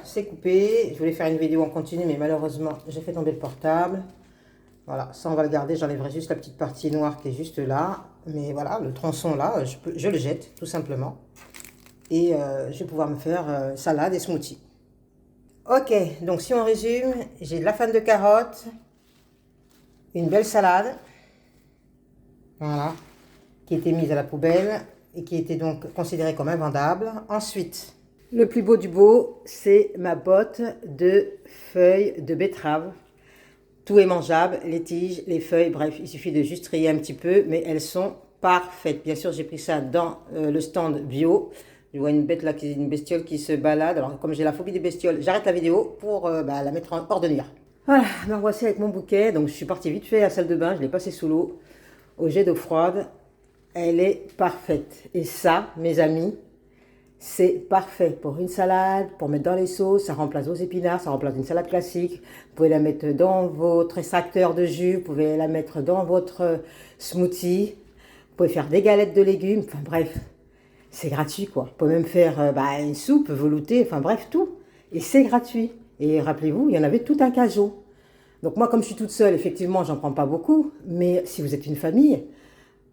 C'est coupé. Je voulais faire une vidéo en continu, mais malheureusement, j'ai fait tomber le portable. Voilà, ça on va le garder. J'enlèverai juste la petite partie noire qui est juste là. Mais voilà, le tronçon là, je le jette tout simplement. Et je vais pouvoir me faire salade et smoothie. Ok, donc si on résume, j'ai de la fan de carottes, une belle salade, voilà, qui était mise à la poubelle et qui était donc considérée comme invendable. Ensuite, le plus beau du beau, c'est ma botte de feuilles de betterave. Tout est mangeable, les tiges, les feuilles, bref, il suffit de juste trier un petit peu, mais elles sont parfaites. Bien sûr, j'ai pris ça dans le stand bio. Je vois une bête là, une bestiole qui se balade. Alors, comme j'ai la phobie des bestioles, j'arrête la vidéo pour la mettre hors de nuire. Voilà, me voici avec mon bouquet. Donc, je suis partie vite fait à la salle de bain. Je l'ai passé sous l'eau, au jet d'eau froide. Elle est parfaite. Et ça, mes amis, c'est parfait pour une salade, pour mettre dans les sauces. Ça remplace vos épinards, ça remplace une salade classique. Vous pouvez la mettre dans votre extracteur de jus. Vous pouvez la mettre dans votre smoothie. Vous pouvez faire des galettes de légumes. Enfin, bref. C'est gratuit, quoi. Vous pouvez même faire une soupe veloutée, enfin bref, tout. Et c'est gratuit. Et rappelez-vous, il y en avait tout un cajot. Donc moi, comme je suis toute seule, effectivement, j'en prends pas beaucoup. Mais si vous êtes une famille,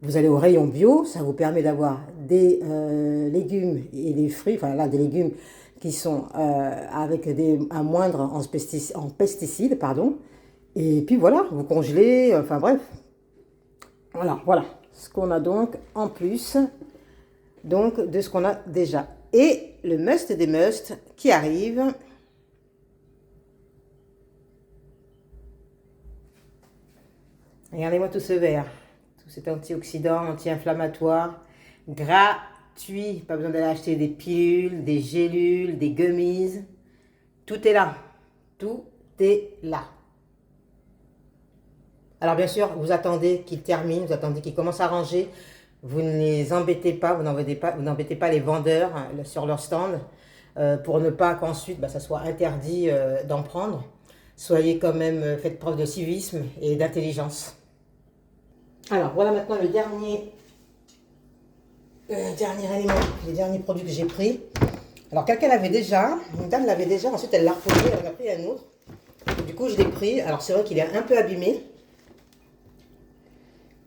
vous allez au rayon bio, ça vous permet d'avoir des légumes et des fruits, enfin là, des légumes qui sont avec un moindre en pesticides, pardon. Et puis voilà, vous congelez, enfin bref. Voilà ce qu'on a donc en plus. Donc, de ce qu'on a déjà. Et le must des musts qui arrive. Regardez-moi tout ce vert. Tout cet antioxydant, anti-inflammatoire. Gratuit. Pas besoin d'aller acheter des pilules, des gélules, des gummies. Tout est là. Tout est là. Alors, bien sûr, vous attendez qu'il termine. Vous attendez qu'il commence à ranger. Vous ne les embêtez pas, vous n'embêtez pas les vendeurs sur leur stand pour ne pas qu'ensuite ça soit interdit d'en prendre. Soyez quand même, faites preuve de civisme et d'intelligence. Alors voilà maintenant le dernier élément, les derniers produits que j'ai pris. Alors quelqu'un l'avait déjà, une dame l'avait déjà, ensuite elle l'a reposé, elle en a pris un autre. Du coup je l'ai pris, alors c'est vrai qu'il est un peu abîmé.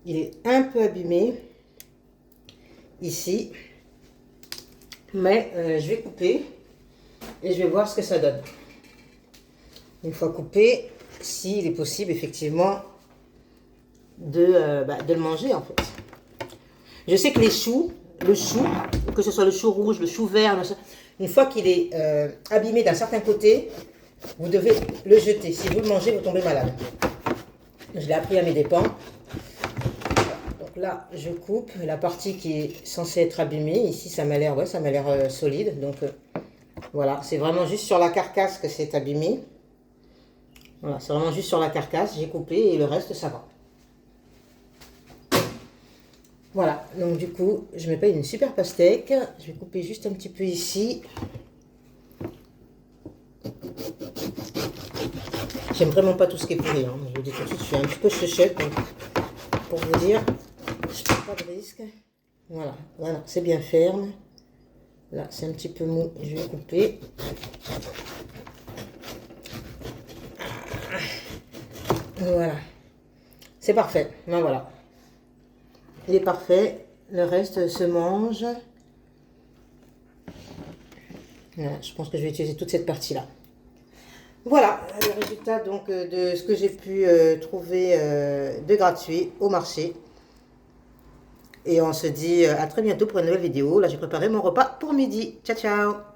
Il est un peu abîmé. Ici, mais je vais couper et je vais voir ce que ça donne. Une fois coupé, s'il est possible effectivement de le manger en fait. Je sais que le chou, que ce soit le chou rouge, le chou vert, une fois qu'il est abîmé d'un certain côté, vous devez le jeter. Si vous le mangez, vous tombez malade. Je l'ai appris à mes dépens. Là, je coupe la partie qui est censée être abîmée. Ici, ça m'a l'air solide. Donc, voilà, c'est vraiment juste sur la carcasse que c'est abîmé. Voilà, c'est vraiment juste sur la carcasse. J'ai coupé et le reste, ça va. Voilà, donc du coup, je me paye une super pastèque. Je vais couper juste un petit peu ici. J'aime vraiment pas tout ce qui est pourri. Hein. Je vous dis tout de suite, je suis un petit peu chuchote. Pour vous dire... Je ne prends pas de risque. Voilà, c'est bien ferme. Là, c'est un petit peu mou. Je vais couper. Voilà. C'est parfait. Ben voilà. Il est parfait. Le reste se mange. Voilà, je pense que je vais utiliser toute cette partie-là. Voilà le résultat donc de ce que j'ai pu trouver de gratuit au marché. Et on se dit à très bientôt pour une nouvelle vidéo. Là, j'ai préparé mon repas pour midi. Ciao, ciao!